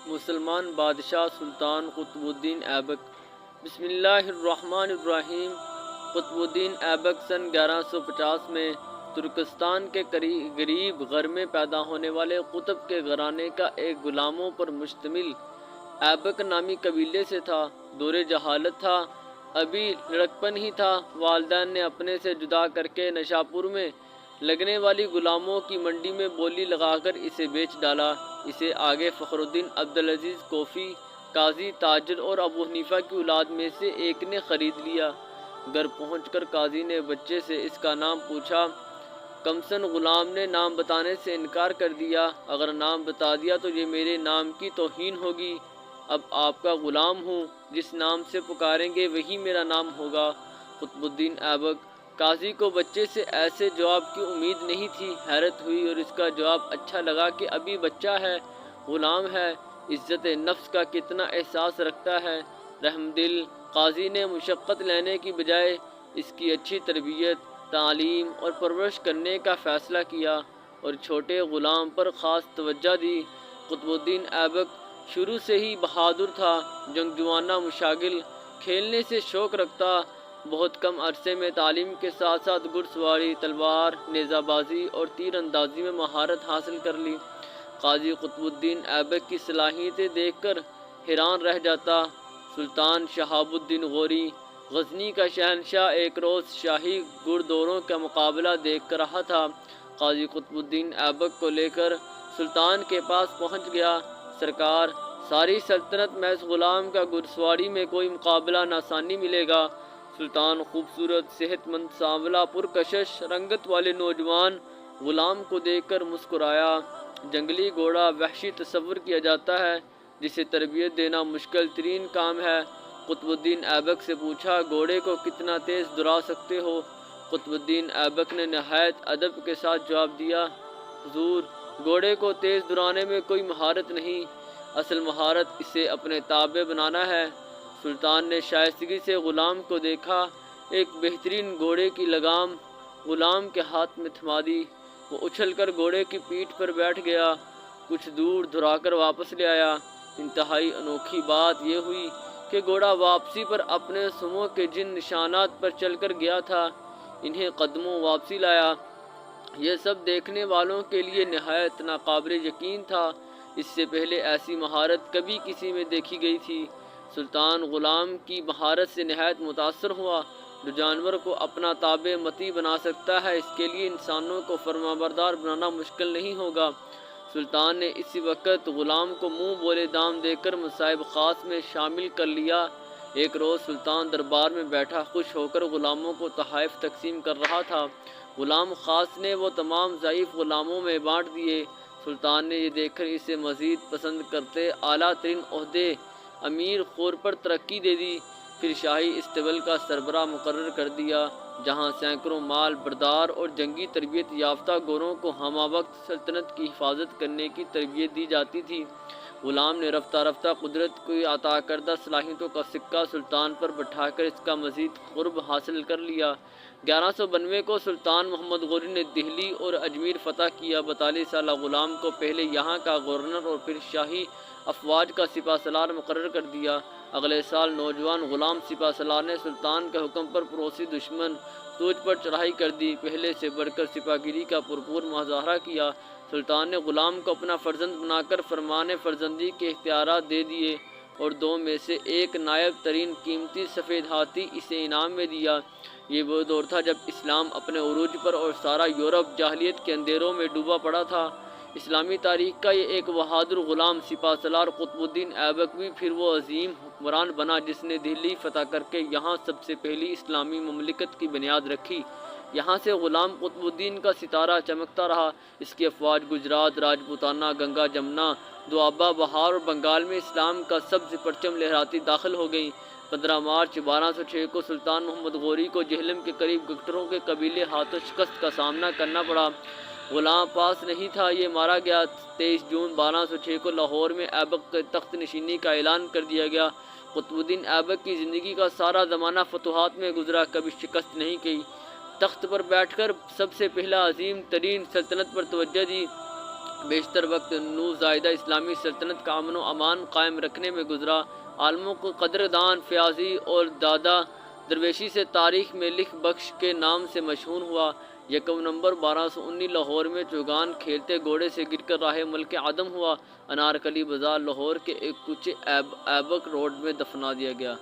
مسلمان بادشاہ سلطان قطب الدین ایبک۔ بسم اللہ الرحمن الرحیم۔ قطب الدین ایبک سن 1150 میں ترکستان کے قریب غر میں پیدا ہونے والے قطب کے گھرانے کا ایک غلاموں پر مشتمل ایبک نامی قبیلے سے تھا۔ دور جہالت تھا، ابھی لڑکپن ہی تھا۔ والدین نے اپنے سے جدا کر کے نشاپور میں لگنے والی غلاموں کی منڈی میں بولی لگا کر اسے بیچ ڈالا۔ اسے آگے فخر الدین عبدالعزیز کوفی، قاضی، تاجر اور ابو حنیفہ کی اولاد میں سے ایک نے خرید لیا۔ گھر پہنچ کر قاضی نے بچے سے اس کا نام پوچھا۔ کمسن غلام نے نام بتانے سے انکار کر دیا۔ اگر نام بتا دیا تو یہ میرے نام کی توہین ہوگی۔ اب آپ کا غلام ہوں، جس نام سے پکاریں گے وہی میرا نام ہوگا۔ قطب الدین ایبک۔ قاضی کو بچے سے ایسے جواب کی امید نہیں تھی۔ حیرت ہوئی اور اس کا جواب اچھا لگا کہ ابھی بچہ ہے، غلام ہے، عزت نفس کا کتنا احساس رکھتا ہے، رحم دل۔ قاضی نے مشقت لینے کی بجائے اس کی اچھی تربیت، تعلیم اور پرورش کرنے کا فیصلہ کیا اور چھوٹے غلام پر خاص توجہ دی۔ قطب الدین ایبک شروع سے ہی بہادر تھا، جنگجوانہ مشاغل، کھیلنے سے شوق رکھتا۔ بہت کم عرصے میں تعلیم کے ساتھ ساتھ گھڑ سواری، تلوار، نیزہ بازی اور تیر اندازی میں مہارت حاصل کر لی۔ قاضی قطب الدین ایبک کی صلاحیتیں دیکھ کر حیران رہ جاتا۔ سلطان شہاب الدین غوری، غزنی کا شہنشاہ، ایک روز شاہی گھڑدوروں کا مقابلہ دیکھ کر رہا تھا۔ قاضی قطب الدین ایبک کو لے کر سلطان کے پاس پہنچ گیا۔ سرکار، ساری سلطنت میں اس غلام کا گھڑ سواری میں کوئی مقابلہ نہ ثانی ملے گا۔ سلطان خوبصورت، صحت مند، سانولا، پرکشش رنگت والے نوجوان غلام کو دیکھ کر مسکرایا۔ جنگلی گھوڑا وحشی تصور کیا جاتا ہے جسے تربیت دینا مشکل ترین کام ہے۔ قطب الدین ایبک سے پوچھا، گھوڑے کو کتنا تیز دوڑا سکتے ہو؟ قطب الدین ایبک نے نہایت ادب کے ساتھ جواب دیا، حضور، گھوڑے کو تیز دوڑانے میں کوئی مہارت نہیں، اصل مہارت اسے اپنے تابع بنانا ہے۔ سلطان نے شائستگی سے غلام کو دیکھا، ایک بہترین گھوڑے کی لگام غلام کے ہاتھ میں تھما دی۔ وہ اچھل کر گھوڑے کی پیٹھ پر بیٹھ گیا، کچھ دور دوڑا کر واپس لے آیا۔ انتہائی انوکھی بات یہ ہوئی کہ گھوڑا واپسی پر اپنے سموں کے جن نشانات پر چل کر گیا تھا، انہیں قدموں واپسی لایا۔ یہ سب دیکھنے والوں کے لیے نہایت ناقابل یقین تھا۔ اس سے پہلے ایسی مہارت کبھی کسی میں دیکھی گئی تھی۔ سلطان غلام کی مہارت سے نہایت متاثر ہوا۔ جو جانور کو اپنا تابع مطیع بنا سکتا ہے، اس کے لیے انسانوں کو فرمانبردار بنانا مشکل نہیں ہوگا۔ سلطان نے اسی وقت غلام کو منہ بولے دام دے کر مصائب خاص میں شامل کر لیا۔ ایک روز سلطان دربار میں بیٹھا خوش ہو کر غلاموں کو تحائف تقسیم کر رہا تھا۔ غلام خاص نے وہ تمام ضعیف غلاموں میں بانٹ دیے۔ سلطان نے یہ دیکھ کر اسے مزید پسند کرتے اعلیٰ ترین عہدے امیر خور پر ترقی دے دی۔ پھر شاہی اسٹیبل کا سربراہ مقرر کر دیا، جہاں سینکڑوں مال بردار اور جنگی تربیت یافتہ گوروں کو ہمہ وقت سلطنت کی حفاظت کرنے کی تربیت دی جاتی تھی۔ غلام نے رفتہ رفتہ قدرت کی عطا کردہ صلاحیتوں کا سکہ سلطان پر بٹھا کر اس کا مزید قرب حاصل کر لیا۔ 1192 کو سلطان محمد غوری نے دہلی اور اجمیر فتح کیا۔ 42 سالہ غلام کو پہلے یہاں کا گورنر اور پھر شاہی افواج کا سپہ سالار مقرر کر دیا۔ اگلے سال نوجوان غلام سپہ سالار نے سلطان کے حکم پر پڑوسی دشمن توج پر چڑھائی کر دی۔ پہلے سے بڑھ کر سپہ گیری کا بھرپور مظاہرہ کیا۔ سلطان نے غلام کو اپنا فرزند بنا کر فرمان فرزندی کے اختیارات دے دیے اور 2 میں سے ایک نائب ترین قیمتی سفید ہاتھی اسے انعام میں دیا۔ یہ وہ دور تھا جب اسلام اپنے عروج پر اور سارا یورپ جاہلیت کے اندھیروں میں ڈوبا پڑا تھا۔ اسلامی تاریخ کا یہ ایک بہادر غلام سپہ سالار قطب الدین ایبک بھی پھر وہ عظیم حکمران بنا جس نے دہلی فتح کر کے یہاں سب سے پہلی اسلامی مملکت کی بنیاد رکھی۔ یہاں سے غلام قطب الدین کا ستارہ چمکتا رہا۔ اس کی افواج گجرات، راجپوتانہ، گنگا جمنا، دوابہ، بہار اور بنگال میں اسلام کا سبز پرچم لہراتی داخل ہو گئی۔ 15 مارچ 1206 کو سلطان محمد غوری کو جہلم کے قریب گٹروں کے قبیلے ہاتھوں شکست کا سامنا کرنا پڑا۔ غلام پاس نہیں تھا، یہ مارا گیا۔ 23 جون 1206 کو لاہور میں ایبک کے تخت نشینی کا اعلان کر دیا گیا۔ قطب الدین ایبک کی زندگی کا سارا زمانہ فتوحات میں گزرا، کبھی شکست نہیں کی۔ تخت پر بیٹھ کر سب سے پہلا عظیم ترین سلطنت پر توجہ دی۔ بیشتر وقت نوزائیدہ اسلامی سلطنت کا امن و امان قائم رکھنے میں گزرا۔ عالموں کو قدردان فیاضی اور دادا درویشی سے تاریخ میں لکھ بخش کے نام سے مشہور ہوا۔ 1 نومبر 1219 لاہور میں چوگان کھیلتے گھوڑے سے گر کر راہ ملک عدم ہوا۔ انارکلی بازار لاہور کے ایک کوچے ایبک روڈ میں دفنا دیا گیا۔